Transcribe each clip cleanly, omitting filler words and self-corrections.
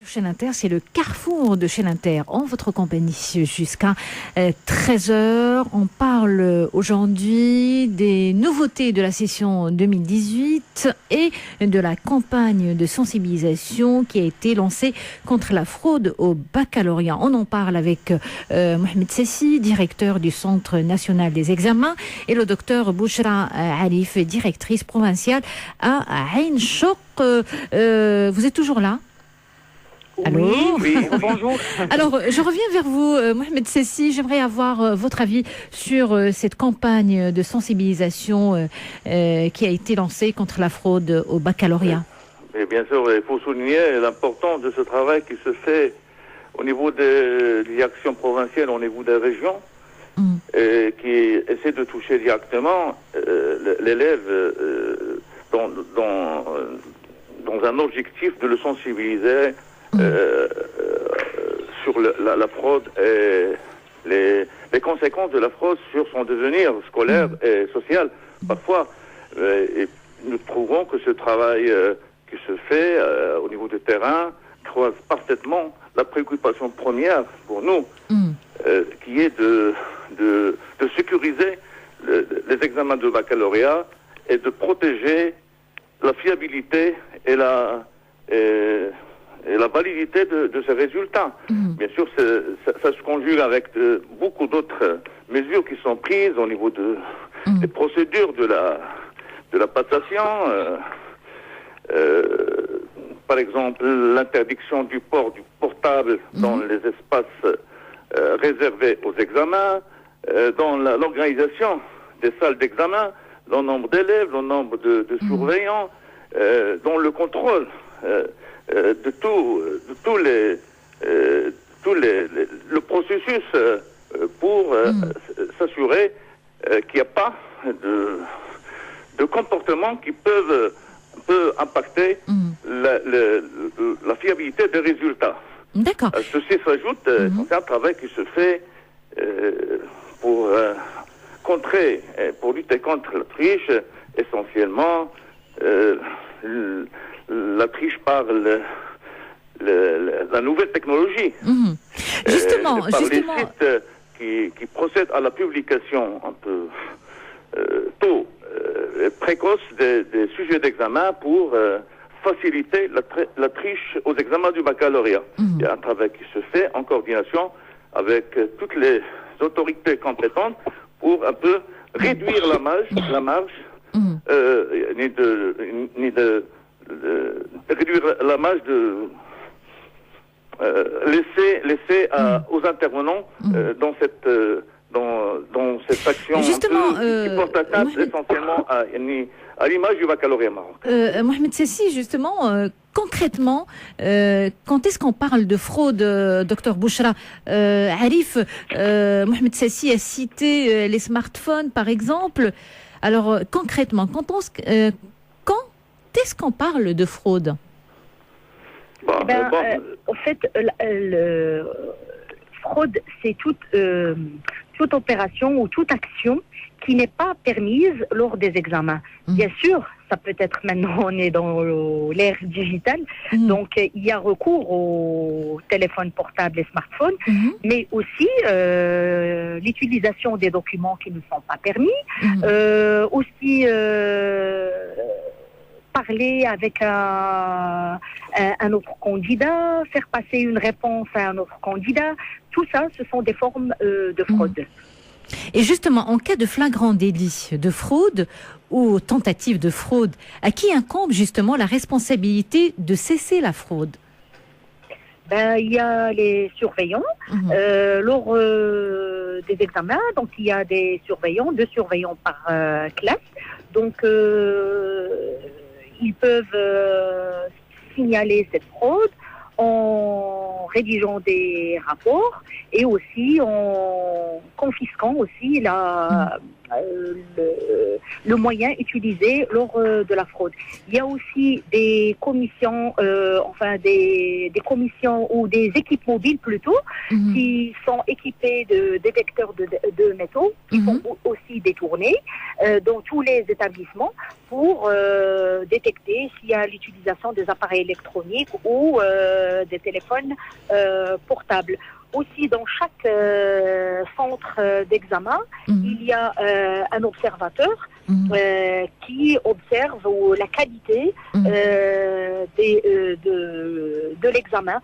Chaîne Inter, c'est le carrefour de Chaîne Inter en votre compagnie jusqu'à 13h. On parle aujourd'hui des nouveautés de la session 2018 et de la campagne de sensibilisation qui a été lancée contre la fraude au baccalauréat. On en parle avec Mohamed Sessi, directeur du Centre national des examens, et le docteur Bouchra Arif, directrice provinciale à Ain Choc. Vous êtes toujours là? Allô? Oui, bonjour. Alors, je reviens vers vous, Mohamed Sessi. J'aimerais avoir votre avis sur cette campagne de sensibilisation qui a été lancée contre la fraude au baccalauréat. Et bien sûr, il faut souligner l'importance de ce travail qui se fait au niveau des actions provinciales, au niveau des régions, et qui essaie de toucher directement l'élève dans un objectif de le sensibiliser sur la fraude et les conséquences de la fraude sur son devenir scolaire et social. Parfois, et nous trouvons que ce travail qui se fait au niveau du terrain croise parfaitement la préoccupation première pour nous, qui est de sécuriser les examens de baccalauréat et de protéger la fiabilité et la validité de ces résultats. Bien sûr, ça se conjugue avec beaucoup d'autres mesures qui sont prises au niveau des procédures de la passation. Par exemple, l'interdiction du port du portable dans les espaces réservés aux examens, dans l'organisation des salles d'examen, le nombre d'élèves, le nombre de surveillants, dans le contrôle de tout le processus pour s'assurer qu'il n'y a pas de comportements qui peuvent impacter la fiabilité des résultats. D'accord. Ceci s'ajoute, c'est un travail qui se fait pour contrer, pour lutter contre la triche, essentiellement la triche par la nouvelle technologie. Justement. Les sites qui procèdent à la publication un peu tôt, précoce des sujets d'examen pour faciliter la triche aux examens du baccalauréat. Il y a un travail qui se fait en coordination avec toutes les autorités compétentes pour un peu réduire la marge, ni de réduire la marge de laisser aux intervenants dans cette action qui porte atteinte essentiellement à l'image du baccalauréat marocain. Mohamed Sessi, justement, concrètement, quand est-ce qu'on parle de fraude, docteur Bouchra Arif? Mohamed Sessi a cité les smartphones, par exemple. Alors, concrètement, quand est-ce qu'on parle de fraude? En fait, fraude, c'est toute opération ou toute action qui n'est pas permise lors des examens. Bien sûr, ça peut être maintenant, on est dans l'ère digitale, donc il y a recours aux téléphones portables et smartphones, mais aussi l'utilisation des documents qui ne sont pas permis, aussi parler avec un autre candidat, faire passer une réponse à un autre candidat, tout ça, ce sont des formes de fraude. Et justement, en cas de flagrant délit de fraude ou tentative de fraude, à qui incombe justement la responsabilité de cesser la fraude? Il y a les surveillants lors des examens, donc il y a des surveillants, 2 surveillants par classe, donc ils peuvent signaler cette fraude en rédigeant des rapports et aussi en confisquant aussi le moyen utilisé lors de la fraude. Il y a aussi des commissions, des commissions ou des équipes mobiles plutôt, qui sont équipées de détecteurs de métaux, qui sont aussi détournés dans tous les établissements pour détecter s'il y a l'utilisation des appareils électroniques ou des téléphones portables. Aussi, dans chaque centre d'examen, il y a un observateur qui observe la qualité de l'examen.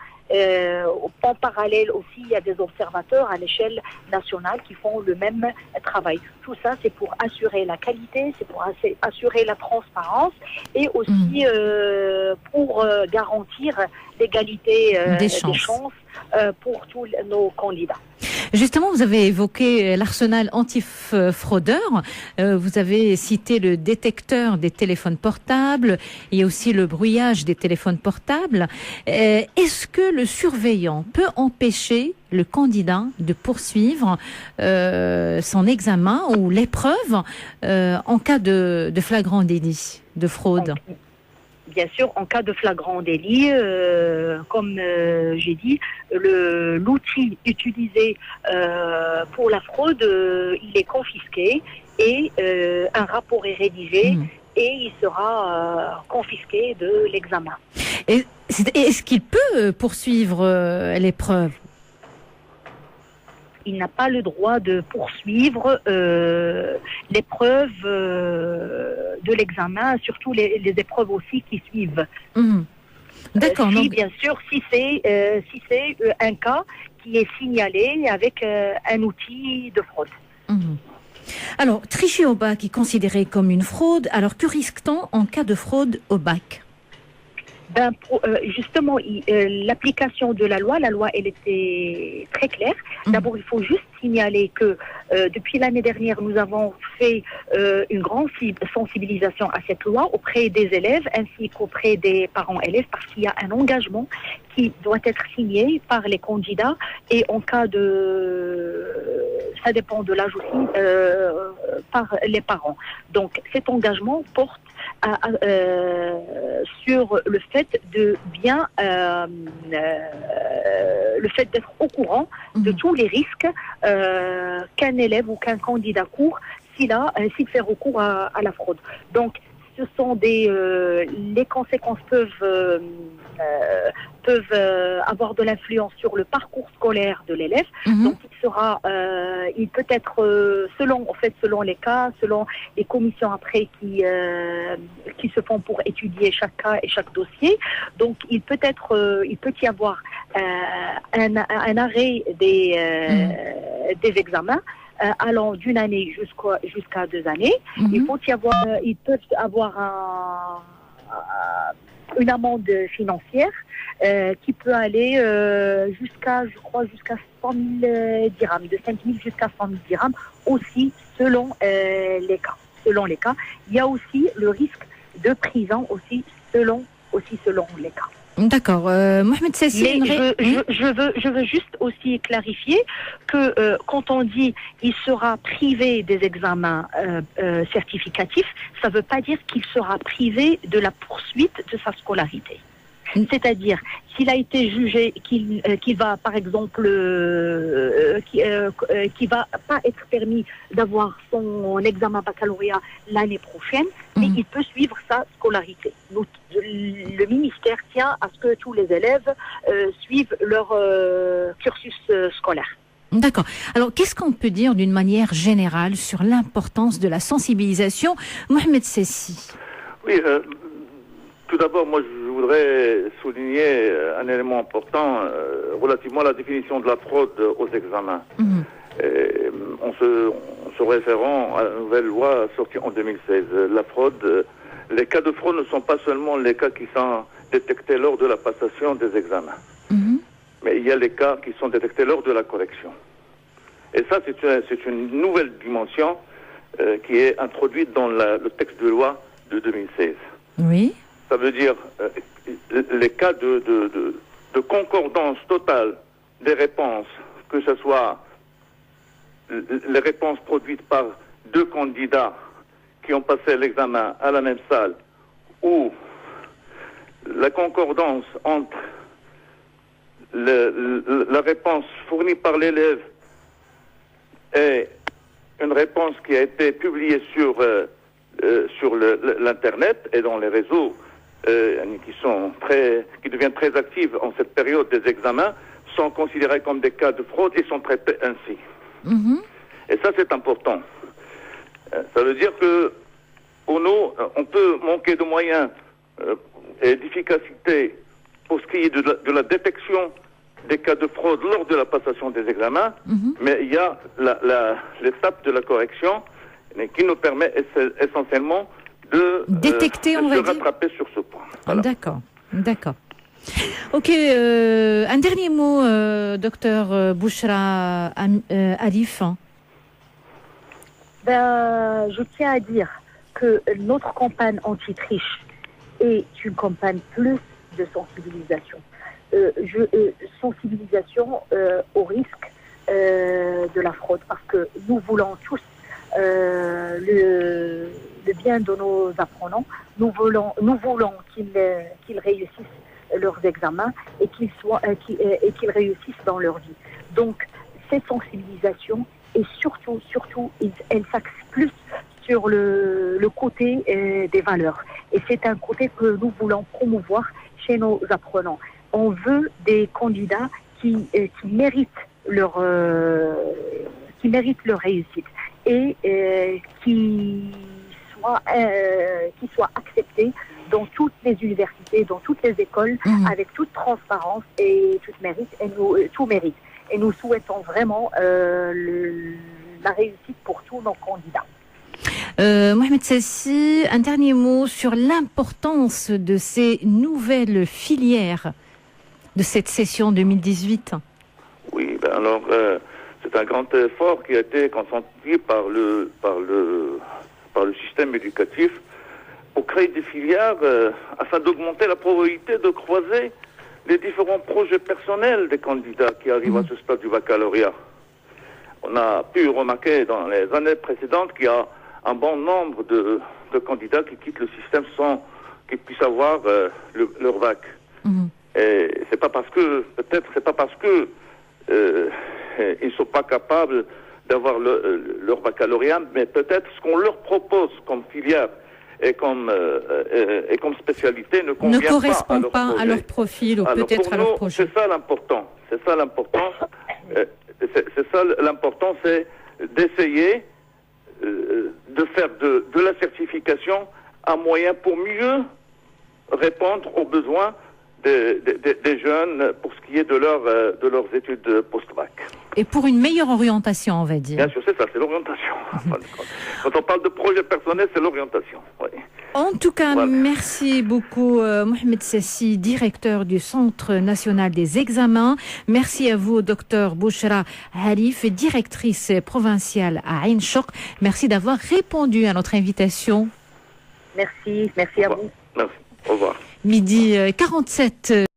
En parallèle aussi, il y a des observateurs à l'échelle nationale qui font le même travail. Tout ça, c'est pour assurer la qualité, c'est pour assurer la transparence et aussi pour garantir l'égalité des chances pour tous nos candidats. Justement, vous avez évoqué l'arsenal anti-fraudeur. Vous avez cité le détecteur des téléphones portables. Il y a aussi le brouillage des téléphones portables. Est-ce que le surveillant peut empêcher le candidat de poursuivre son examen ou l'épreuve en cas de flagrant délit de fraude? Bien sûr, en cas de flagrant délit, comme j'ai dit, l'outil utilisé pour la fraude, il est confisqué et un rapport est rédigé et il sera confisqué de l'examen. Est-ce qu'il peut poursuivre l'épreuve? Il n'a pas le droit de poursuivre l'épreuve de l'examen, surtout les épreuves aussi qui suivent. D'accord. Bien sûr, si c'est un cas qui est signalé avec un outil de fraude. Alors, tricher au bac est considéré comme une fraude. Alors, que risque-t-on en cas de fraude au bac? Justement, l'application de la loi, elle était très claire. D'abord, il faut juste signaler que depuis l'année dernière, nous avons fait une grande sensibilisation à cette loi auprès des élèves ainsi qu'auprès des parents élèves parce qu'il y a un engagement qui doit être signé par les candidats et en cas ça dépend de l'âge aussi, par les parents. Donc, cet engagement porte sur le fait de bien le fait d'être au courant de tous les risques qu'un élève ou qu'un candidat court s'il fait recours à la fraude. Donc ce sont les conséquences peuvent avoir de l'influence sur le parcours scolaire de l'élève. Donc il peut être selon les cas, selon les commissions après qui se font pour étudier chaque cas et chaque dossier. Donc il peut y avoir un arrêt des examens allant d'une année jusqu'à 2 années. Ils peuvent avoir une amende financière qui peut aller jusqu'à 100 000 dirhams, de 5 000 jusqu'à 100 000 dirhams, aussi selon les cas. Il y a aussi le risque de prison aussi selon les cas. D'accord. Mohamed Sessi. Mais je veux juste aussi clarifier que quand on dit il sera privé des examens certificatifs, ça ne veut pas dire qu'il sera privé de la poursuite de sa scolarité. C'est-à-dire, s'il a été jugé qu'il va, par exemple, qui va pas être permis d'avoir son examen baccalauréat l'année prochaine, mais il peut suivre sa scolarité. Donc, le ministère tient à ce que tous les élèves suivent leur cursus scolaire. D'accord. Alors, qu'est-ce qu'on peut dire d'une manière générale sur l'importance de la sensibilisation? Mohamed Sessi. Oui, tout d'abord, moi, je voudrais souligner un élément important relativement à la définition de la fraude aux examens. En se référant à la nouvelle loi sortie en 2016, la fraude, les cas de fraude ne sont pas seulement les cas qui sont détectés lors de la passation des examens, mais il y a les cas qui sont détectés lors de la correction. Et ça, c'est une nouvelle dimension qui est introduite dans le texte de loi de 2016. Oui. Ça veut dire les cas de concordance totale des réponses, que ce soit les réponses produites par 2 candidats qui ont passé l'examen à la même salle, ou la concordance entre la réponse fournie par l'élève et une réponse qui a été publiée sur l'Internet et dans les réseaux qui deviennent très actives en cette période des examens sont considérés comme des cas de fraude et sont traités ainsi. Et ça, c'est important. Ça veut dire que pour nous, on peut manquer de moyens et d'efficacité pour ce qui est de la détection des cas de fraude lors de la passation des examens, mais il y a l'étape de la correction qui nous permet essentiellement de détecter, on va dire, rattraper sur ce point. Voilà. D'accord. Ok, un dernier mot, docteur Bouchra Arif. Je tiens à dire que notre campagne anti-triche est une campagne plus de sensibilisation. Sensibilisation au risque de la fraude, parce que nous voulons tous le bien de nos apprenants. Nous voulons qu'ils réussissent leurs examens et qu'ils réussissent dans leur vie. Donc, cette sensibilisation, et surtout, elle s'axe plus sur le côté des valeurs. Et c'est un côté que nous voulons promouvoir chez nos apprenants. On veut des candidats qui méritent leur réussite et qui soient acceptés dans toutes les universités, dans toutes les écoles, avec toute transparence et tout mérite. Et nous souhaitons vraiment la réussite pour tous nos candidats. Mohamed Sassi, un dernier mot sur l'importance de ces nouvelles filières de cette session 2018. Oui, c'est un grand effort qui a été consenti par le système éducatif pour créer des filières afin d'augmenter la probabilité de croiser les différents projets personnels des candidats qui arrivent à ce stade du baccalauréat. On a pu remarquer dans les années précédentes qu'il y a un bon nombre de candidats qui quittent le système sans qu'ils puissent avoir leur bac. Et c'est pas parce que ils ne sont pas capables d'avoir leur baccalauréat, mais peut-être ce qu'on leur propose comme filière et comme spécialité ne correspond pas à leur profil ou peut-être à leur projet. C'est ça l'important. C'est ça l'important, c'est d'essayer de faire de la certification un moyen pour mieux répondre aux besoins des jeunes pour ce qui est de leurs études post-bac. Et pour une meilleure orientation, on va dire. Bien sûr, c'est ça, c'est l'orientation. Quand on parle de projet personnel, c'est l'orientation. Oui. En tout cas, merci beaucoup Mohamed Sassi, directeur du Centre national des examens. Merci à vous, docteur Bouchra Arif, directrice provinciale à Ain Choc. Merci d'avoir répondu à notre invitation. Merci à vous. Merci, au revoir. Midi 47.